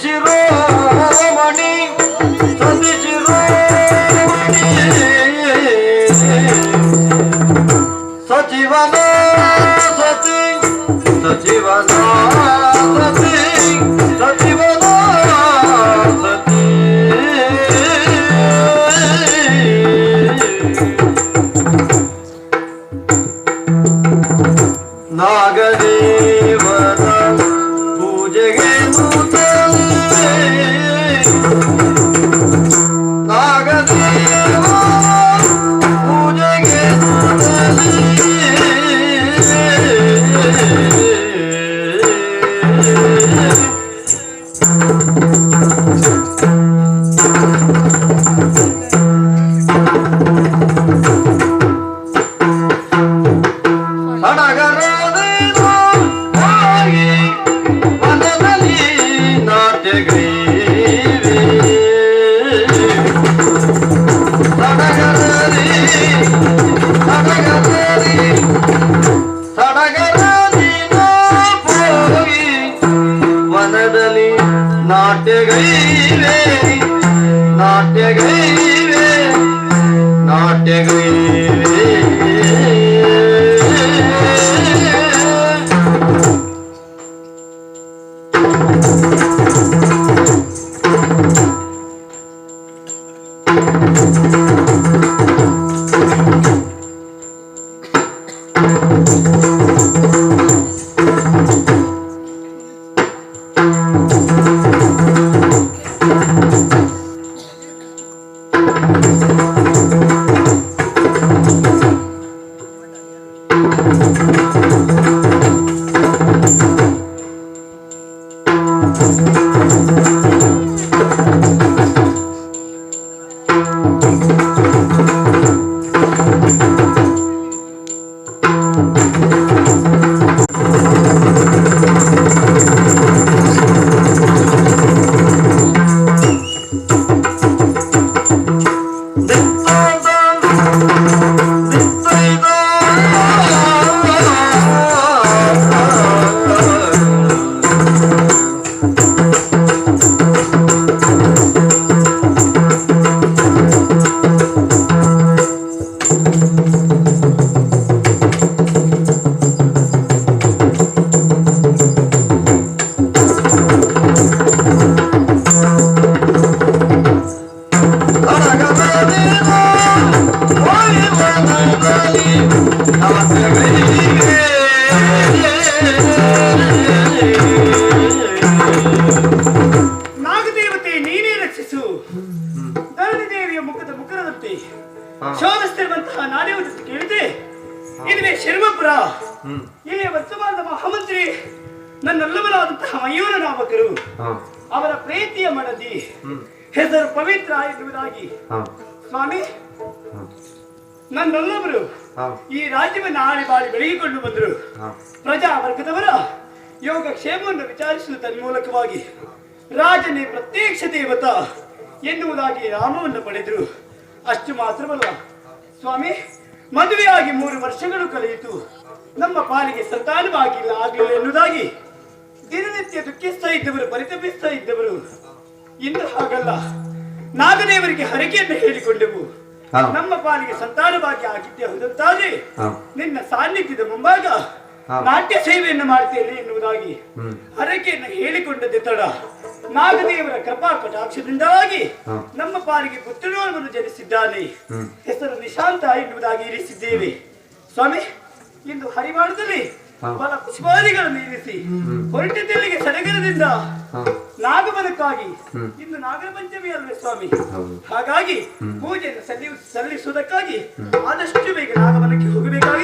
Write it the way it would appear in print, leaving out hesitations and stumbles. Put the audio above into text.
ಶಿರೋಮಣಿ ಸತಿ ಶಿರೋಮಣಿ ಸಚಿವನ ಸತಿ ಸಚಿವನ ಸತಿ ಸಚಿವನ ಸತಿ ನಾಗದೇವನ ಪೂಜೆಗೆ ನಾಗದೇವ ಪೂಜೆಗೆ ನಾಟ್ಯಗೈವೆ ನಾಟ್ಯಗೈವೆ ನಾಟ್ಯಗೈವೆ ನಾಗದೇವತೆ ನೀನೇ ರಕ್ಷಿಸು. ಧರಣಿ ದೇವಿಯ ಮುಖದ ಮುಖದಂತೆ ಶೋಧಿಸುತ್ತಿರುವಂತಹ ನಾದೇವತೆ ಕೇಳಿದೆ. ಇದುವೇ ಶಿರಮಪುರ. ಇಲ್ಲಿ ವರ್ತಮಾನದ ಮಹಾಮಂತ್ರಿ ನನ್ನಲ್ಲವರಾದಂತಹ ಮಯೂರ ನಾಮಕರು ಅವರ ಪ್ರೀತಿಯ ಮಡದಿ ಹೆಸರು ಪವಿತ್ರ ಎನ್ನುವುದಾಗಿ ಸ್ವಾಮಿ ನನ್ನಲ್ಲವರು ಈ ರಾಜ್ಯವನ್ನು ಆಳಿ ಬಾಳಿ ಬೆಳಗಿಕೊಂಡು ಬಂದರು. ಪ್ರಜಾ ವರ್ಗದವರ ಯೋಗಕ್ಷೇಮವನ್ನು ವಿಚಾರಿಸುವ ತನ್ಮೂಲಕವಾಗಿ ರಾಜನೇ ಪ್ರತ್ಯಕ್ಷ ದೇವತಾ ಎನ್ನುವುದಾಗಿ ನಾಮವನ್ನು ಪಡೆದರು. ಅಷ್ಟು ಮಾತ್ರವಲ್ಲ ಸ್ವಾಮಿ, ಮದುವೆಯಾಗಿ 3 ವರ್ಷಗಳು ಕಳೆಯಿತು. ನಮ್ಮ ಪಾಲಿಗೆ ಸಂತಾನವಾಗಿಲ್ಲ ಆಗಲಿಲ್ಲ ಎನ್ನುವುದಾಗಿ ದಿನನಿತ್ಯ ದುಃಖಿಸ್ತಾ ಇದ್ದವರು, ಪರಿತಪಿಸ್ತಾ ಇದ್ದವರು. ಇನ್ನು ಹಾಗಲ್ಲ, ನಾಗದೇವರಿಗೆ ಹರಕೆಯನ್ನು ಹೇಳಿಕೊಂಡೆವು. ನಮ್ಮ ಪಾಲಿಗೆ ಸಂತಾನ ಭಾಗ್ಯ ಆಗಿದ್ದೆ ಹೌದಂತಾದ್ರೆ ನಿನ್ನ ಸಾನ್ನಿಧ್ಯದ ಮುಂಭಾಗ ನಾಟ್ಯ ಸೇವೆಯನ್ನು ಮಾಡ್ತೇನೆ ಎನ್ನುವುದಾಗಿ ಹರಕೆಯನ್ನು ಹೇಳಿಕೊಂಡದ್ದೆ ತಡ. ನಾಗದೇವರ ಕೃಪಾ ಕಟಾಕ್ಷದಿಂದಾಗಿ ನಮ್ಮ ಪಾಲಿಗೆ ಪುತ್ರನನ್ನು ಜನಿಸಿದ್ದಾನೆ. ಹೆಸರು ನಿಶಾಂತ ಎನ್ನುವುದಾಗಿ ಇರಿಸಿದ್ದೇವೆ. ಸ್ವಾಮಿ, ಇಂದು ಹರಿವಾಣದಲ್ಲಿ ಬಲ ಪುಷ್ಪಾದಿಗಳನ್ನು ಇರಿಸಿ ಹೊರಟಿದ್ದಲ್ಲಿಗೆ ಸಡಗರದಿಂದ ನಾಗಬನಕ್ಕಾಗಿ ಇಂದು ನಾಗರ ಪಂಚಮಿ ಅಲ್ವೇ ಸ್ವಾಮಿ? ಹಾಗಾಗಿ ಪೂಜೆಯನ್ನು ಸಲ್ಲಿಸುವುದಕ್ಕಾಗಿ ಆದಷ್ಟು ಬೇಗ ನಾಗಬನಕ್ಕೆ ಹೋಗಬೇಕು.